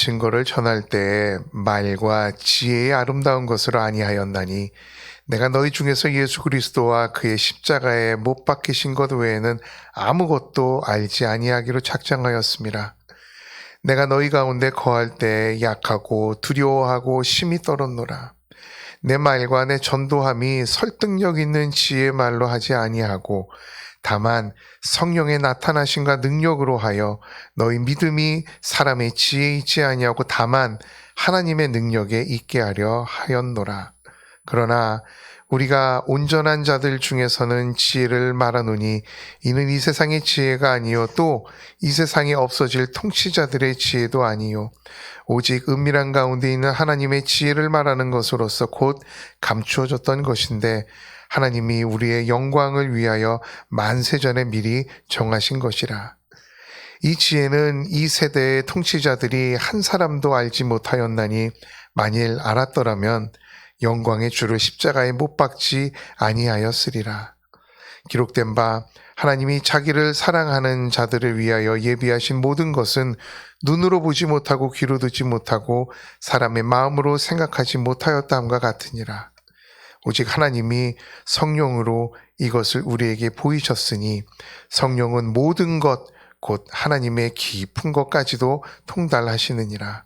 증거를 전할 때에 말과 지혜의 아름다운 것으로 아니하였나니 내가 너희 중에서 예수 그리스도와 그의 십자가에 못 박히신 것 외에는 아무것도 알지 아니하기로 작정하였음이라. 내가 너희 가운데 거할 때 약하고 두려워하고 심히 떨었노라. 내 말과 내 전도함이 설득력 있는 지혜의 말로 하지 아니하고 다만 성령의 나타나심과 능력으로 하여 너희 믿음이 사람의 지혜에 있지 아니하고 다만 하나님의 능력에 있게 하려 하였노라. 그러나 우리가 온전한 자들 중에서는 지혜를 말하노니 이는 이 세상의 지혜가 아니요 또 이 세상에 없어질 통치자들의 지혜도 아니요 오직 은밀한 가운데 있는 하나님의 지혜를 말하는 것으로서 곧 감추어졌던 것인데 하나님이 우리의 영광을 위하여 만세전에 미리 정하신 것이라. 이 지혜는 이 세대의 통치자들이 한 사람도 알지 못하였나니 만일 알았더라면 영광의 주를 십자가에 못 박지 아니하였으리라. 기록된 바 하나님이 자기를 사랑하는 자들을 위하여 예비하신 모든 것은 눈으로 보지 못하고 귀로 듣지 못하고 사람의 마음으로 생각하지 못하였다함과 같으니라. 오직 하나님이 성령으로 이것을 우리에게 보이셨으니 성령은 모든 것 곧 하나님의 깊은 것까지도 통달하시느니라.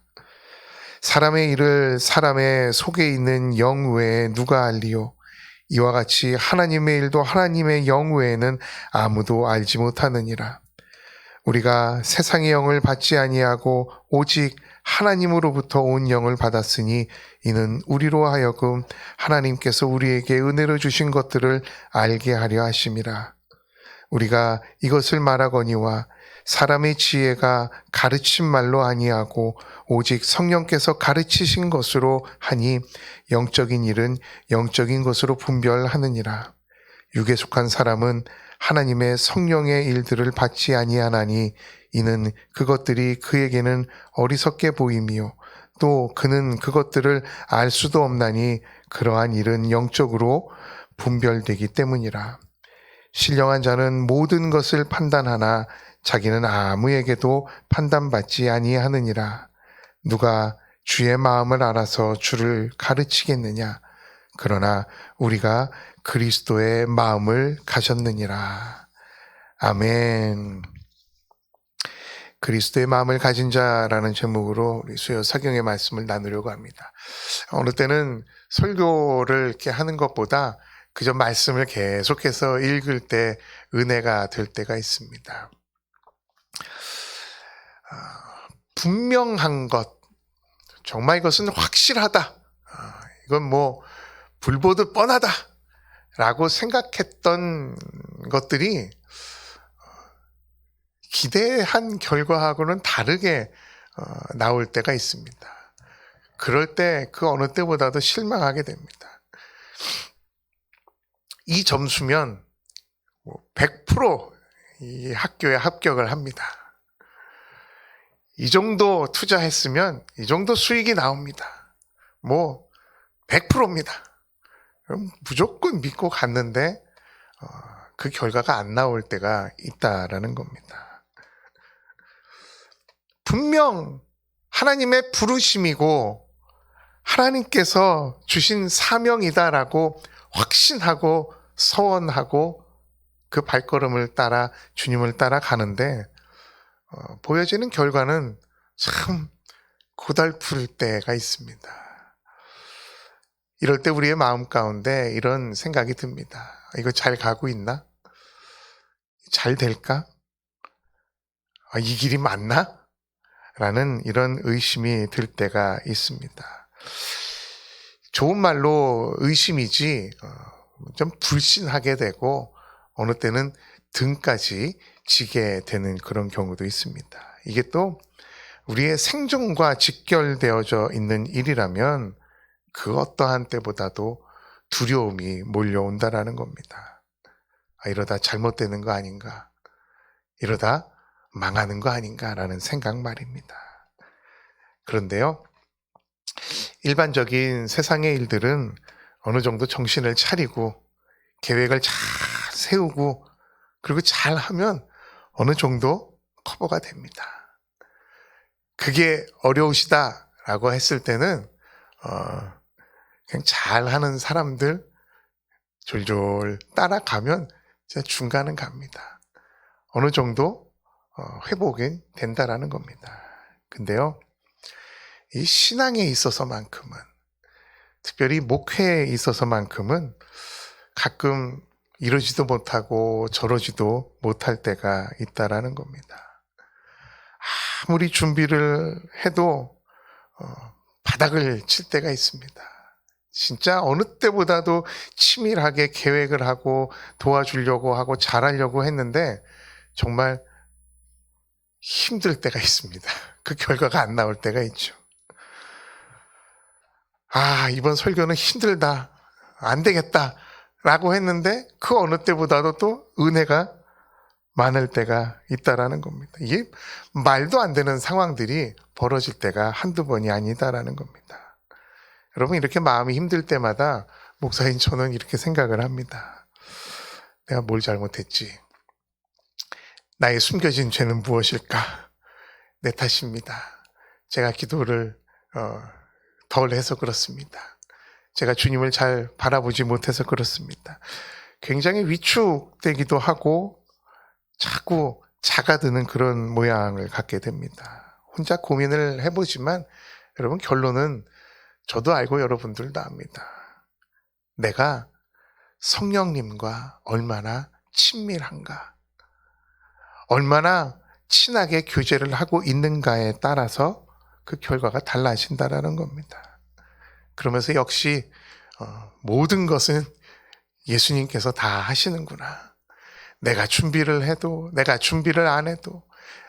사람의 일을 사람의 속에 있는 영 외에 누가 알리요? 이와 같이 하나님의 일도 하나님의 영 외에는 아무도 알지 못하느니라. 우리가 세상의 영을 받지 아니하고 오직 하나님으로부터 온 영을 받았으니 이는 우리로 하여금 하나님께서 우리에게 은혜로 주신 것들을 알게 하려 하심이라. 우리가 이것을 말하거니와 사람의 지혜가 가르친 말로 아니하고 오직 성령께서 가르치신 것으로 하니 영적인 일은 영적인 것으로 분별하느니라. 육에 속한 사람은 하나님의 성령의 일들을 받지 아니하나니 이는 그것들이 그에게는 어리석게 보임이요 또 그는 그것들을 알 수도 없나니 그러한 일은 영적으로 분별되기 때문이라. 신령한 자는 모든 것을 판단하나 자기는 아무에게도 판단받지 아니하느니라. 누가 주의 마음을 알아서 주를 가르치겠느냐? 그러나 우리가 그리스도의 마음을 가졌느니라. 아멘. 그리스도의 마음을 가진 자라는 제목으로 우리 수요 사경의 말씀을 나누려고 합니다. 어느 때는 설교를 이렇게 하는 것보다 그저 말씀을 계속해서 읽을 때 은혜가 될 때가 있습니다. 분명한 것, 정말 이것은 확실하다. 이건 뭐 불보듯 뻔하다 라고 생각했던 것들이 기대한 결과하고는 다르게 나올 때가 있습니다. 그럴 때 그 어느 때보다도 실망하게 됩니다. 이 점수면 100% 이 학교에 합격을 합니다. 이 정도 투자했으면 이 정도 수익이 나옵니다. 100%입니다. 그럼 무조건 믿고 갔는데 그 결과가 안 나올 때가 있다라는 겁니다. 분명 하나님의 부르심이고 하나님께서 주신 사명이다라고 확신하고 서원하고 그 발걸음을 따라 주님을 따라 가는데 보여지는 결과는 참 고달플 때가 있습니다. 이럴 때 우리의 마음 가운데 이런 생각이 듭니다. 이거 잘 가고 있나? 잘 될까? 이 길이 맞나? 라는 이런 의심이 들 때가 있습니다. 좋은 말로 의심이지 좀 불신하게 되고 어느 때는 등까지 지게 되는 그런 경우도 있습니다. 이게 또 우리의 생존과 직결되어져 있는 일이라면 그 어떠한 때보다도 두려움이 몰려온다라는 겁니다. 이러다 잘못되는 거 아닌가? 이러다 망하는 거 아닌가라는 생각 말입니다. 그런데요, 일반적인 세상의 일들은 어느 정도 정신을 차리고 계획을 잘 세우고 그리고 잘 하면 어느 정도 커버가 됩니다. 그게 어려우시다라고 했을 때는 그냥 잘하는 사람들 졸졸 따라가면 진짜 중간은 갑니다. 어느 정도 회복이 된다라는 겁니다. 근데요, 이 신앙에 있어서만큼은, 특별히 목회에 있어서만큼은 가끔 이러지도 못하고 저러지도 못할 때가 있다라는 겁니다. 아무리 준비를 해도 바닥을 칠 때가 있습니다. 진짜 어느 때보다도 치밀하게 계획을 하고 도와주려고 하고 잘하려고 했는데 정말 힘들 때가 있습니다. 그 결과가 안 나올 때가 있죠. 이번 설교는 힘들다, 안 되겠다 라고 했는데 그 어느 때보다도 또 은혜가 많을 때가 있다라는 겁니다. 이게 말도 안 되는 상황들이 벌어질 때가 한두 번이 아니다라는 겁니다. 여러분, 이렇게 마음이 힘들 때마다 목사인 저는 이렇게 생각을 합니다. 내가 뭘 잘못했지? 나의 숨겨진 죄는 무엇일까? 내 탓입니다. 제가 기도를 덜 해서 그렇습니다. 제가 주님을 잘 바라보지 못해서 그렇습니다. 굉장히 위축되기도 하고 자꾸 작아드는 그런 모양을 갖게 됩니다. 혼자 고민을 해보지만 여러분, 결론은 저도 알고 여러분들도 압니다. 내가 성령님과 얼마나 친밀한가, 얼마나 친하게 교제를 하고 있는가에 따라서 그 결과가 달라진다라는 겁니다. 그러면서 역시 모든 것은 예수님께서 다 하시는구나. 내가 준비를 해도, 내가 준비를 안 해도,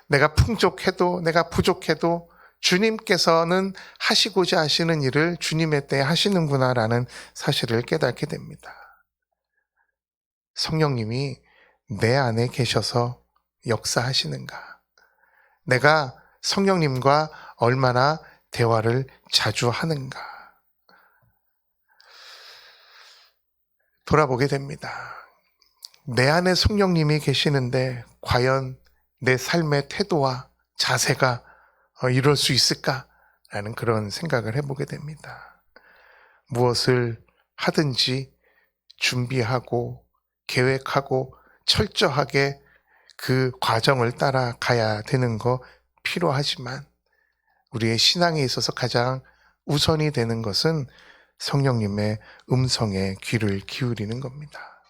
내가 풍족해도, 내가 부족해도 주님께서는 하시고자 하시는 일을 주님의 때에 하시는구나라는 사실을 깨닫게 됩니다. 성령님이 내 안에 계셔서 역사하시는가? 내가 성령님과 얼마나 대화를 자주 하는가? 돌아보게 됩니다. 내 안에 성령님이 계시는데 과연 내 삶의 태도와 자세가 이럴 수 있을까라는 그런 생각을 해보게 됩니다. 무엇을 하든지 준비하고 계획하고 철저하게 그 과정을 따라가야 되는 거 필요하지만 우리의 신앙에 있어서 가장 우선이 되는 것은 성령님의 음성에 귀를 기울이는 겁니다.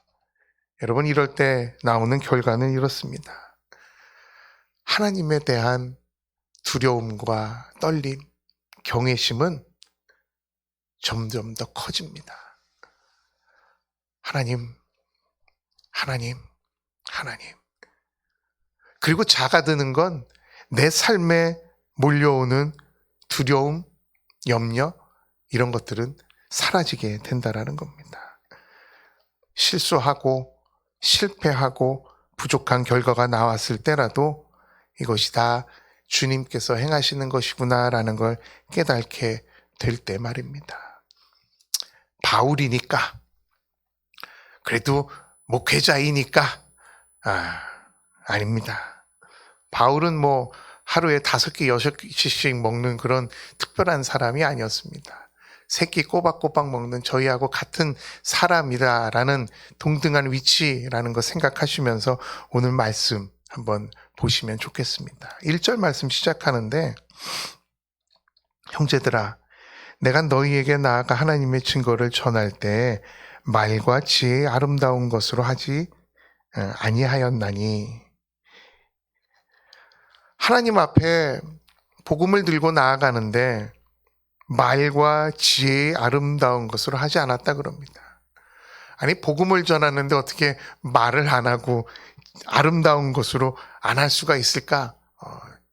여러분, 이럴 때 나오는 결과는 이렇습니다. 하나님에 대한 두려움과 떨림, 경외심은 점점 더 커집니다. 하나님, 하나님, 하나님. 그리고 작아드는 건 내 삶에 몰려오는 두려움, 염려, 이런 것들은 사라지게 된다라는 겁니다. 실수하고 실패하고 부족한 결과가 나왔을 때라도 이것이 다 주님께서 행하시는 것이구나라는 걸 깨닫게 될 때 말입니다. 바울이니까, 그래도 목회자이니까, 아닙니다. 바울은 뭐 하루에 5끼, 6끼씩 먹는 그런 특별한 사람이 아니었습니다. 3끼 꼬박꼬박 먹는 저희하고 같은 사람이다라는 동등한 위치라는 거 생각하시면서 오늘 말씀 한번 보시면 좋겠습니다. 1절 말씀 시작하는데, 형제들아, 내가 너희에게 나아가 하나님의 증거를 전할 때 말과 지혜의 아름다운 것으로 하지 아니하였나니. 하나님 앞에 복음을 들고 나아가는데 말과 지혜의 아름다운 것으로 하지 않았다 그럽니다. 아니, 복음을 전하는데 어떻게 말을 안 하고 아름다운 것으로 안 할 수가 있을까?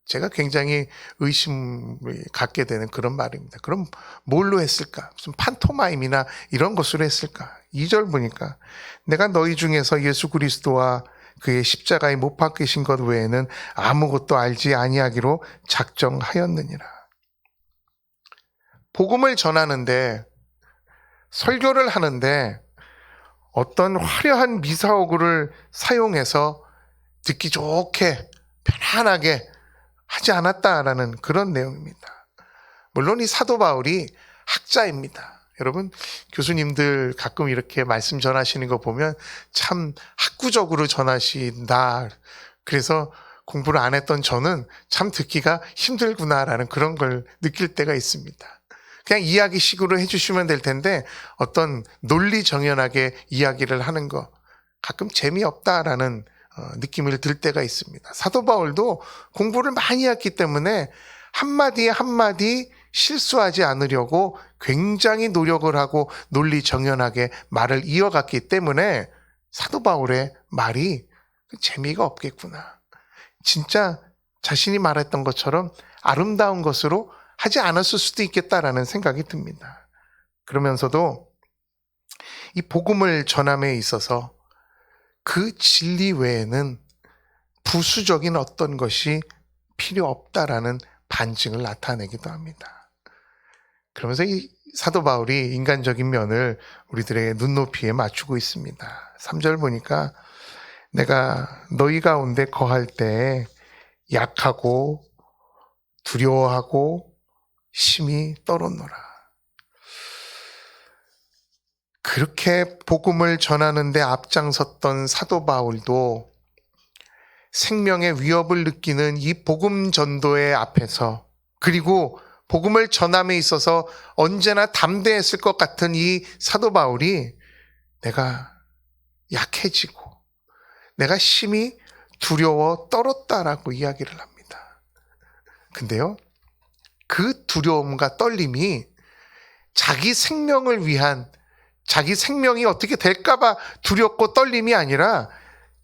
제가 굉장히 의심을 갖게 되는 그런 말입니다. 그럼 뭘로 했을까? 무슨 판토마임이나 이런 것으로 했을까? 2절 보니까 내가 너희 중에서 예수 그리스도와 그의 십자가에 못 박히신 것 외에는 아무것도 알지 아니하기로 작정하였느니라. 복음을 전하는데, 설교를 하는데 어떤 화려한 미사오구를 사용해서 듣기 좋게 편안하게 하지 않았다라는 그런 내용입니다. 물론 이 사도 바울이 학자입니다. 여러분, 교수님들 가끔 이렇게 말씀 전하시는 거 보면 참 학구적으로 전하신다. 그래서 공부를 안 했던 저는 참 듣기가 힘들구나라는 그런 걸 느낄 때가 있습니다. 그냥 이야기식으로 해주시면 될 텐데 어떤 논리 정연하게 이야기를 하는 거 가끔 재미없다라는 느낌을 들 때가 있습니다. 사도 바울도 공부를 많이 했기 때문에 한마디에 한마디 실수하지 않으려고 굉장히 노력을 하고 논리 정연하게 말을 이어갔기 때문에 사도 바울의 말이 재미가 없겠구나. 진짜 자신이 말했던 것처럼 아름다운 것으로 하지 않았을 수도 있겠다라는 생각이 듭니다. 그러면서도 이 복음을 전함에 있어서 그 진리 외에는 부수적인 어떤 것이 필요 없다라는 반증을 나타내기도 합니다. 그러면서 이 사도 바울이 인간적인 면을 우리들의 눈높이에 맞추고 있습니다. 3절 보니까 내가 너희 가운데 거할 때 약하고 두려워하고 심히 떨었노라. 그렇게 복음을 전하는 데 앞장섰던 사도 바울도 생명의 위협을 느끼는 이 복음 전도의 앞에서, 그리고 복음을 전함에 있어서 언제나 담대했을 것 같은 이 사도 바울이 내가 약해지고 내가 심히 두려워 떨었다라고 이야기를 합니다. 근데요, 그 두려움과 떨림이 자기 생명을 위한, 자기 생명이 어떻게 될까봐 두렵고 떨림이 아니라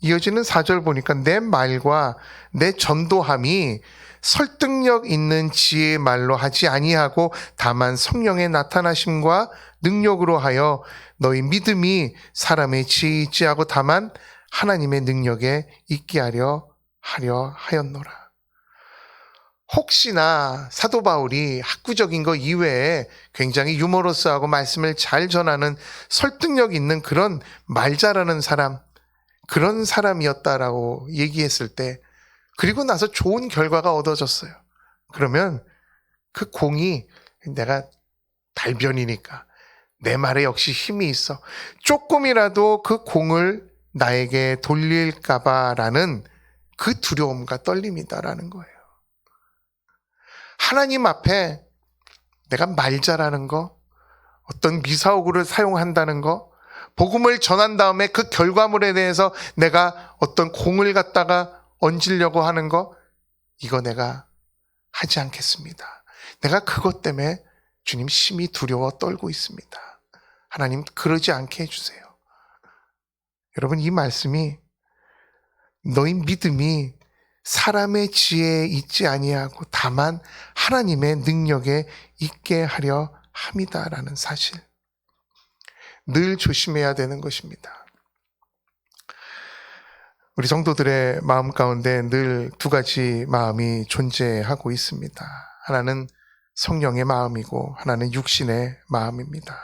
이어지는 4절 보니까 내 말과 내 전도함이 설득력 있는 지혜의 말로 하지 아니하고 다만 성령의 나타나심과 능력으로 하여 너희 믿음이 사람의 지혜에 있지 하고 다만 하나님의 능력에 있게 하려 하였노라. 혹시나 사도 바울이 학구적인 거 이외에 굉장히 유머러스하고 말씀을 잘 전하는 설득력 있는 그런 말 잘하는 사람, 그런 사람이었다라고 얘기했을 때, 그리고 나서 좋은 결과가 얻어졌어요. 그러면 그 공이, 내가 달변이니까 내 말에 역시 힘이 있어, 조금이라도 그 공을 나에게 돌릴까봐라는 그 두려움과 떨림이다라는 거예요. 하나님 앞에 내가 말 잘하는 거, 어떤 미사오구를 사용한다는 거, 복음을 전한 다음에 그 결과물에 대해서 내가 어떤 공을 갖다가 얹으려고 하는 거, 이거 내가 하지 않겠습니다. 내가 그것 때문에 주님 심히 두려워 떨고 있습니다. 하나님 그러지 않게 해주세요. 여러분, 이 말씀이 너희 믿음이 사람의 지혜에 있지 아니하고 다만 하나님의 능력에 있게 하려 함이다라는 사실, 늘 조심해야 되는 것입니다. 우리 성도들의 마음 가운데 늘 두 가지 마음이 존재하고 있습니다. 하나는 성령의 마음이고 하나는 육신의 마음입니다.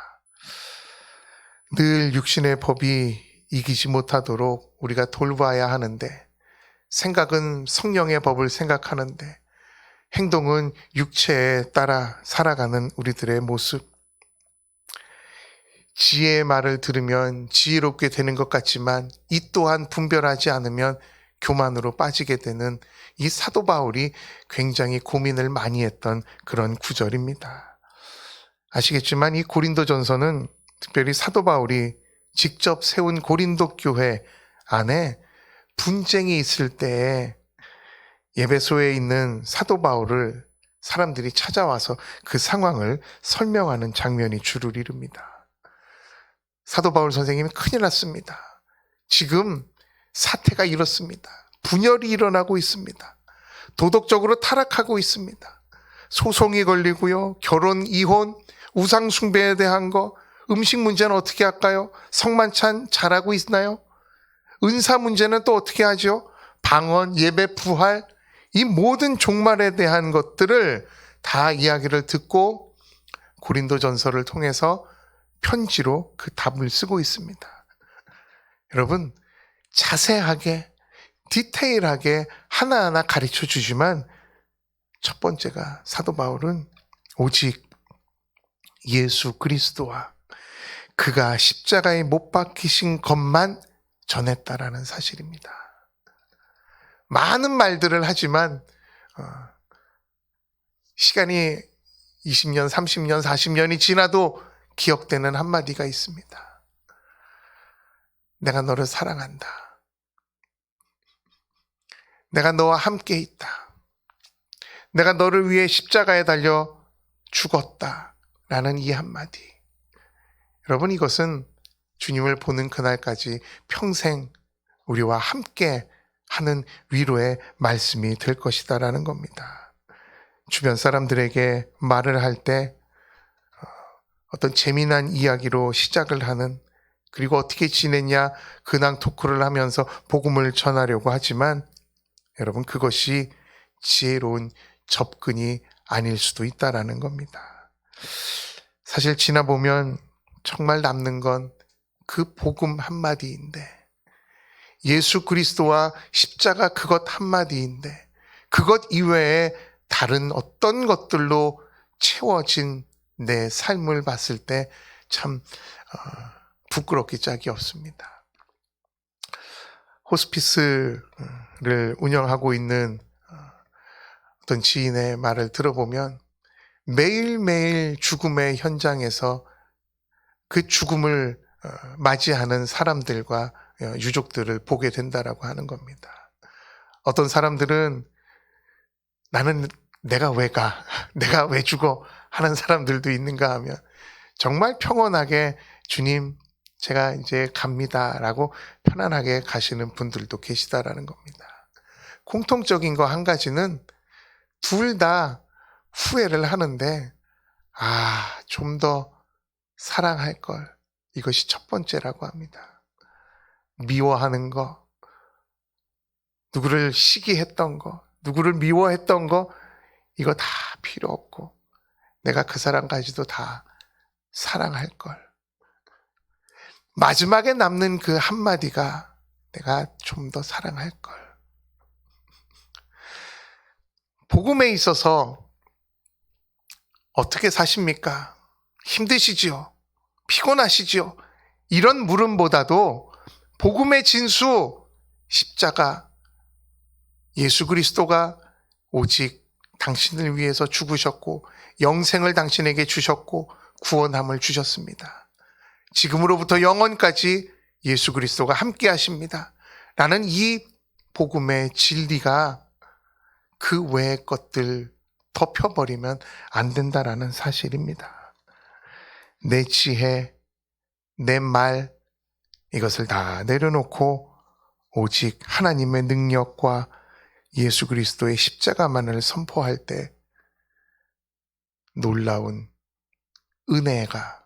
늘 육신의 법이 이기지 못하도록 우리가 돌봐야 하는데, 생각은 성령의 법을 생각하는데 행동은 육체에 따라 살아가는 우리들의 모습, 지혜의 말을 들으면 지혜롭게 되는 것 같지만 이 또한 분별하지 않으면 교만으로 빠지게 되는 이 사도 바울이 굉장히 고민을 많이 했던 그런 구절입니다. 아시겠지만 이 고린도전서는 특별히 사도 바울이 직접 세운 고린도 교회 안에 분쟁이 있을 때에 예배소에 있는 사도 바울을 사람들이 찾아와서 그 상황을 설명하는 장면이 주를 이룹니다. 사도 바울 선생님이 큰일 났습니다. 지금 사태가 이렇습니다. 분열이 일어나고 있습니다. 도덕적으로 타락하고 있습니다. 소송이 걸리고요. 결혼, 이혼, 우상 숭배에 대한 거, 음식 문제는 어떻게 할까요? 성만찬 잘하고 있나요? 은사 문제는 또 어떻게 하죠? 방언, 예배, 부활, 이 모든 종말에 대한 것들을 다 이야기를 듣고 고린도전서를 통해서 편지로 그 답을 쓰고 있습니다. 여러분, 자세하게 디테일하게 하나하나 가르쳐 주지만 첫 번째가 사도 바울은 오직 예수 그리스도와 그가 십자가에 못 박히신 것만 전했다라는 사실입니다. 많은 말들을 하지만 시간이 20년, 30년, 40년이 지나도 기억되는 한마디가 있습니다. 내가 너를 사랑한다. 내가 너와 함께 있다. 내가 너를 위해 십자가에 달려 죽었다. 라는 이 한마디. 여러분, 이것은 주님을 보는 그날까지 평생 우리와 함께 하는 위로의 말씀이 될 것이다라는 겁니다. 주변 사람들에게 말을 할 때 어떤 재미난 이야기로 시작을 하는, 그리고 어떻게 지냈냐 근황 토크를 하면서 복음을 전하려고 하지만 여러분, 그것이 지혜로운 접근이 아닐 수도 있다라는 겁니다. 사실 지나보면 정말 남는 건 그 복음 한마디인데, 예수 그리스도와 십자가 그것 한마디인데, 그것 이외에 다른 어떤 것들로 채워진 내 삶을 봤을 때 참 부끄럽기 짝이 없습니다. 호스피스를 운영하고 있는 어떤 지인의 말을 들어보면 매일매일 죽음의 현장에서 그 죽음을 맞이하는 사람들과 유족들을 보게 된다라고 하는 겁니다. 어떤 사람들은 나는 내가 왜 가? 내가 왜 죽어? 하는 사람들도 있는가 하면 정말 평온하게 주님, 제가 이제 갑니다라고 편안하게 가시는 분들도 계시다라는 겁니다. 공통적인 거 한 가지는 둘 다 후회를 하는데 좀 더 사랑할 걸. 이것이 첫 번째라고 합니다. 미워하는 거, 누구를 시기했던 거, 누구를 미워했던 거, 이거 다 필요 없고 내가 그 사람까지도 다 사랑할 걸. 마지막에 남는 그 한마디가 내가 좀 더 사랑할 걸. 복음에 있어서 어떻게 사십니까? 힘드시지요? 피곤하시지요? 이런 물음보다도 복음의 진수, 십자가, 예수 그리스도가 오직 당신을 위해서 죽으셨고 영생을 당신에게 주셨고 구원함을 주셨습니다. 지금으로부터 영원까지 예수 그리스도가 함께 하십니다. 라는 이 복음의 진리가 그 외의 것들 덮여버리면 안 된다라는 사실입니다. 내 지혜, 내 말, 이것을 다 내려놓고 오직 하나님의 능력과 예수 그리스도의 십자가만을 선포할 때 놀라운 은혜가,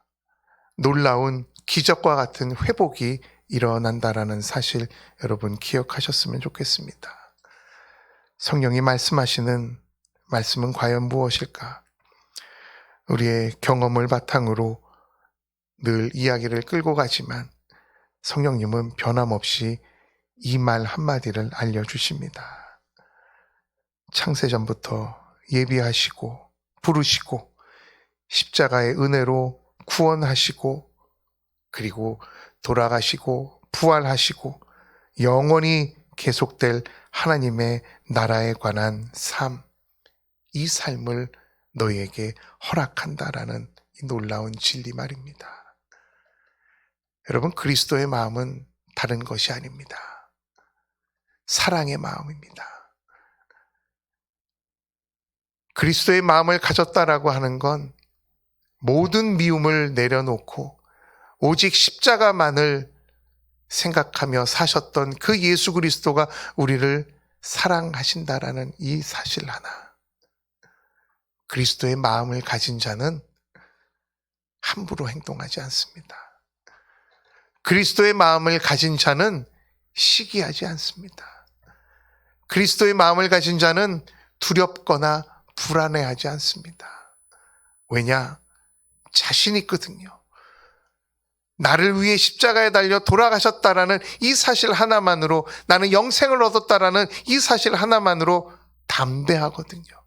놀라운 기적과 같은 회복이 일어난다라는 사실 여러분 기억하셨으면 좋겠습니다. 성령이 말씀하시는 말씀은 과연 무엇일까? 우리의 경험을 바탕으로 늘 이야기를 끌고 가지만 성령님은 변함없이 이 말 한마디를 알려주십니다. 창세전부터 예비하시고 부르시고 십자가의 은혜로 구원하시고 그리고 돌아가시고 부활하시고 영원히 계속될 하나님의 나라에 관한 삶, 이 삶을 너희에게 허락한다라는 이 놀라운 진리 말입니다. 여러분, 그리스도의 마음은 다른 것이 아닙니다. 사랑의 마음입니다. 그리스도의 마음을 가졌다라고 하는 건 모든 미움을 내려놓고 오직 십자가만을 생각하며 사셨던 그 예수 그리스도가 우리를 사랑하신다라는 이 사실 하나. 그리스도의 마음을 가진 자는 함부로 행동하지 않습니다. 그리스도의 마음을 가진 자는 시기하지 않습니다. 그리스도의 마음을 가진 자는 두렵거나 불안해하지 않습니다. 왜냐? 자신 있거든요. 나를 위해 십자가에 달려 돌아가셨다라는 이 사실 하나만으로, 나는 영생을 얻었다라는 이 사실 하나만으로 담대하거든요.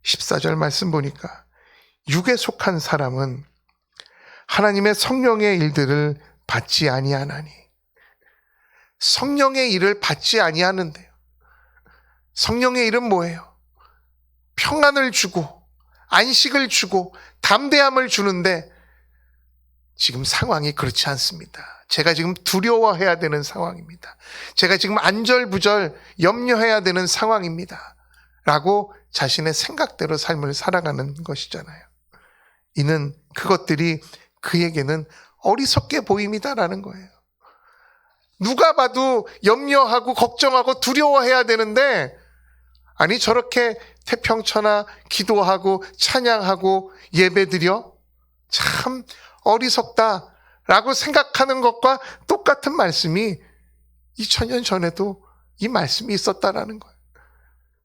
14절 말씀 보니까 육에 속한 사람은 하나님의 성령의 일들을 받지 아니하나니. 성령의 일을 받지 아니하는데요. 성령의 일은 뭐예요? 평안을 주고 안식을 주고 담대함을 주는데 지금 상황이 그렇지 않습니다. 제가 지금 두려워해야 되는 상황입니다. 제가 지금 안절부절 염려해야 되는 상황입니다. 라고 자신의 생각대로 삶을 살아가는 것이잖아요. 이는 그것들이 그에게는 어리석게 보임이다라는 거예요. 누가 봐도 염려하고 걱정하고 두려워해야 되는데 아니 저렇게 태평천하 기도하고 찬양하고 예배드려? 참 어리석다라고 생각하는 것과 똑같은 말씀이 2000년 전에도 이 말씀이 있었다라는 거예요.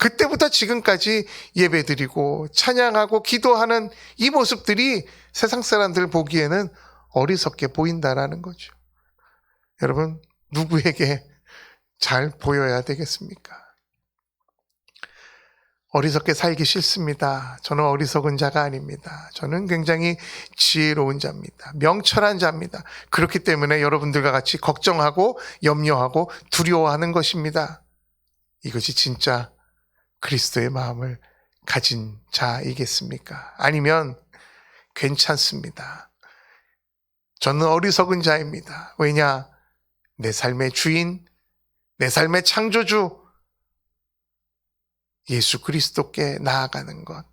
그때부터 지금까지 예배드리고 찬양하고 기도하는 이 모습들이 세상 사람들 보기에는 어리석게 보인다라는 거죠. 여러분, 누구에게 잘 보여야 되겠습니까? 어리석게 살기 싫습니다. 저는 어리석은 자가 아닙니다. 저는 굉장히 지혜로운 자입니다. 명철한 자입니다. 그렇기 때문에 여러분들과 같이 걱정하고 염려하고 두려워하는 것입니다. 이것이 진짜 그리스도의 마음을 가진 자이겠습니까? 아니면 괜찮습니다. 저는 어리석은 자입니다. 왜냐? 내 삶의 주인, 내 삶의 창조주 예수 그리스도께 나아가는 것,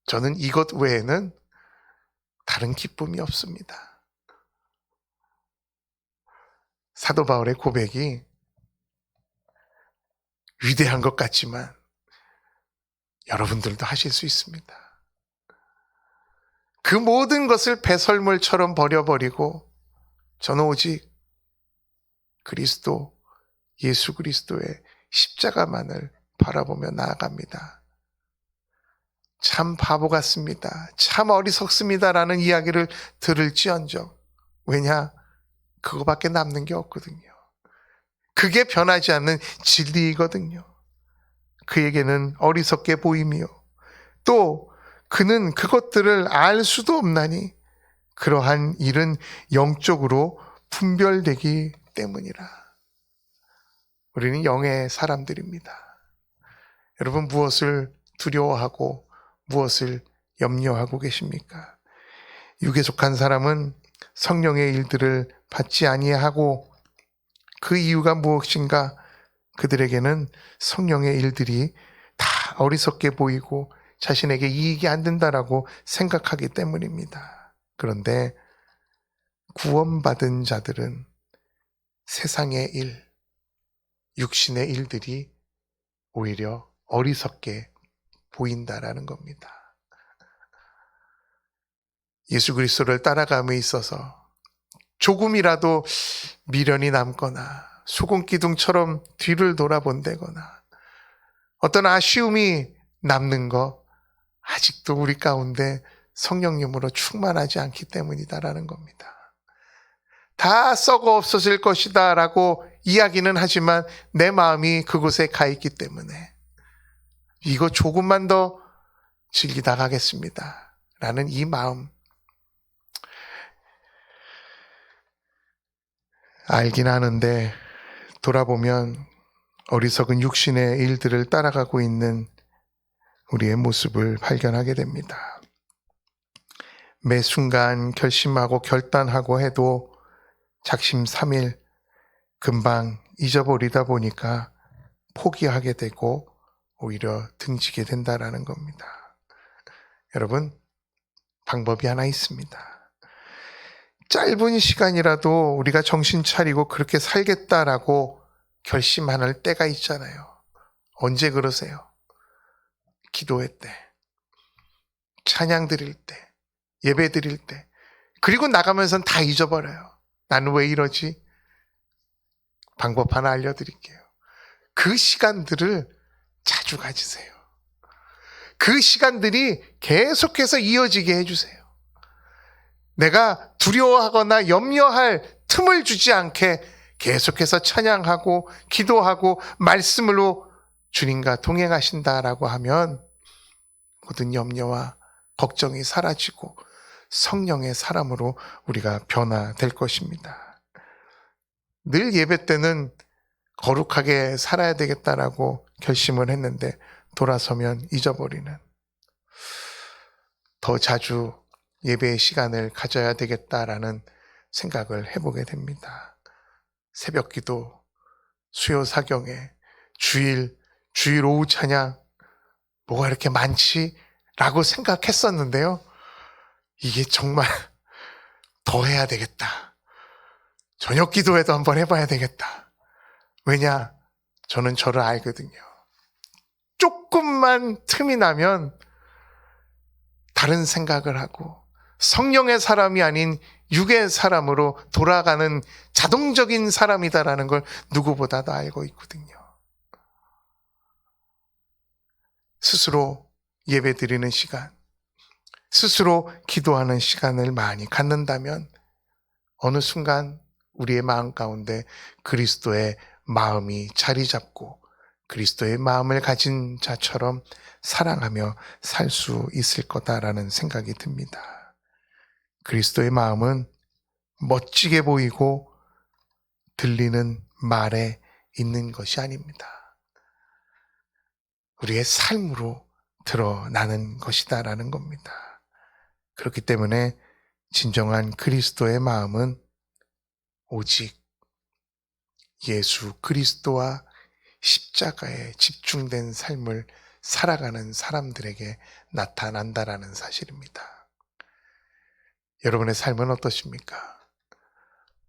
저는 이것 외에는 다른 기쁨이 없습니다. 사도 바울의 고백이 위대한 것 같지만 여러분들도 하실 수 있습니다. 그 모든 것을 배설물처럼 버려버리고 저는 오직 그리스도, 예수 그리스도의 십자가만을 바라보며 나아갑니다. 참 바보 같습니다. 참 어리석습니다라는 이야기를 들을지언정. 왜냐? 그거밖에 남는 게 없거든요. 그게 변하지 않는 진리이거든요. 그에게는 어리석게 보이며 또 그는 그것들을 알 수도 없나니 그러한 일은 영적으로 분별되기 때문이라. 우리는 영의 사람들입니다. 여러분, 무엇을 두려워하고 무엇을 염려하고 계십니까? 육에 속한 사람은 성령의 일들을 받지 아니하고 그 이유가 무엇인가? 그들에게는 성령의 일들이 다 어리석게 보이고 자신에게 이익이 안 된다라고 생각하기 때문입니다. 그런데 구원받은 자들은 세상의 일, 육신의 일들이 오히려 어리석게 보인다라는 겁니다. 예수 그리스도를 따라감에 있어서 조금이라도 미련이 남거나 소금기둥처럼 뒤를 돌아본다거나 어떤 아쉬움이 남는 거 아직도 우리 가운데 성령님으로 충만하지 않기 때문이다라는 겁니다. 다 썩어 없어질 것이다 라고 이야기는 하지만 내 마음이 그곳에 가 있기 때문에 이거 조금만 더 즐기다 가겠습니다 라는 이 마음, 알긴 아는데 돌아보면 어리석은 육신의 일들을 따라가고 있는 우리의 모습을 발견하게 됩니다. 매 순간 결심하고 결단하고 해도 작심삼일 금방 잊어버리다 보니까 포기하게 되고 오히려 등지게 된다라는 겁니다. 여러분, 방법이 하나 있습니다. 짧은 시간이라도 우리가 정신 차리고 그렇게 살겠다라고 결심할 때가 있잖아요. 언제 그러세요? 기도회 때, 찬양 드릴 때, 예배 드릴 때, 그리고 나가면서는 다 잊어버려요. 나는 왜 이러지? 방법 하나 알려드릴게요. 그 시간들을 자주 가지세요. 그 시간들이 계속해서 이어지게 해주세요. 내가 두려워하거나 염려할 틈을 주지 않게 계속해서 찬양하고 기도하고 말씀으로 주님과 동행하신다라고 하면 모든 염려와 걱정이 사라지고 성령의 사람으로 우리가 변화될 것입니다. 늘 예배 때는 거룩하게 살아야 되겠다라고 결심을 했는데 돌아서면 잊어버리는, 더 자주 예배의 시간을 가져야 되겠다라는 생각을 해보게 됩니다. 새벽 기도, 수요 사경에 주일 오후 찬양, 뭐가 이렇게 많지? 라고 생각했었는데요. 이게 정말 더 해야 되겠다. 저녁 기도회도 한번 해봐야 되겠다. 왜냐? 저는 저를 알거든요. 조금만 틈이 나면 다른 생각을 하고 성령의 사람이 아닌 육의 사람으로 돌아가는 자동적인 사람이다라는 걸 누구보다도 알고 있거든요. 스스로 예배 드리는 시간, 스스로 기도하는 시간을 많이 갖는다면 어느 순간 우리의 마음 가운데 그리스도의 마음이 자리 잡고 그리스도의 마음을 가진 자처럼 사랑하며 살 수 있을 거다라는 생각이 듭니다. 그리스도의 마음은 멋지게 보이고 들리는 말에 있는 것이 아닙니다. 우리의 삶으로 드러나는 것이다라는 겁니다. 그렇기 때문에 진정한 그리스도의 마음은 오직 예수 그리스도와 십자가에 집중된 삶을 살아가는 사람들에게 나타난다라는 사실입니다. 여러분의 삶은 어떠십니까?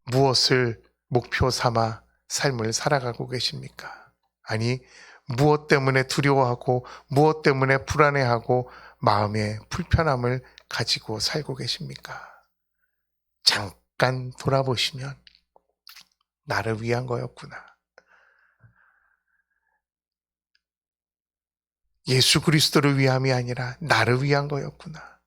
무엇을 목표 삼아 삶을 살아가고 계십니까? 아니, 무엇 때문에 두려워하고 무엇 때문에 불안해하고 마음의 불편함을 가지고 살고 계십니까? 잠깐 돌아보시면 나를 위한 거였구나. 예수 그리스도를 위함이 아니라 나를 위한 거였구나.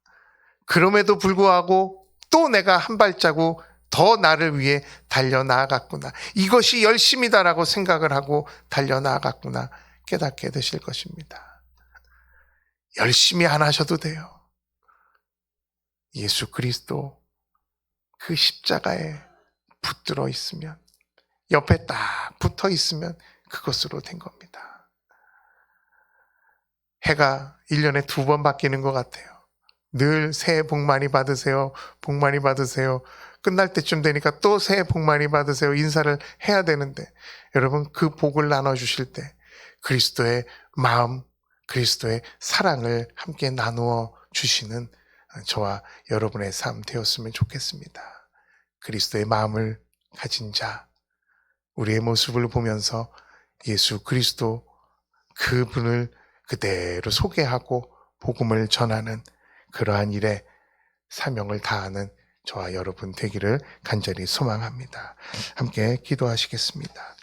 그럼에도 불구하고 또 내가 한 발자국 더 나를 위해 달려나아갔구나. 이것이 열심이다라고 생각을 하고 달려나아갔구나 깨닫게 되실 것입니다. 열심히 안 하셔도 돼요. 예수 그리스도 그 십자가에 붙들어 있으면, 옆에 딱 붙어 있으면 그것으로 된 겁니다. 해가 1년에 2번 바뀌는 것 같아요. 늘 새해 복 많이 받으세요. 복 많이 받으세요. 끝날 때쯤 되니까 또 새해 복 많이 받으세요. 인사를 해야 되는데 여러분 그 복을 나눠주실 때 그리스도의 마음, 그리스도의 사랑을 함께 나누어 주시는 저와 여러분의 삶 되었으면 좋겠습니다. 그리스도의 마음을 가진 자, 우리의 모습을 보면서 예수 그리스도 그분을 그대로 소개하고 복음을 전하는 그러한 일에 사명을 다하는 저와 여러분 되기를 간절히 소망합니다. 함께 기도하시겠습니다.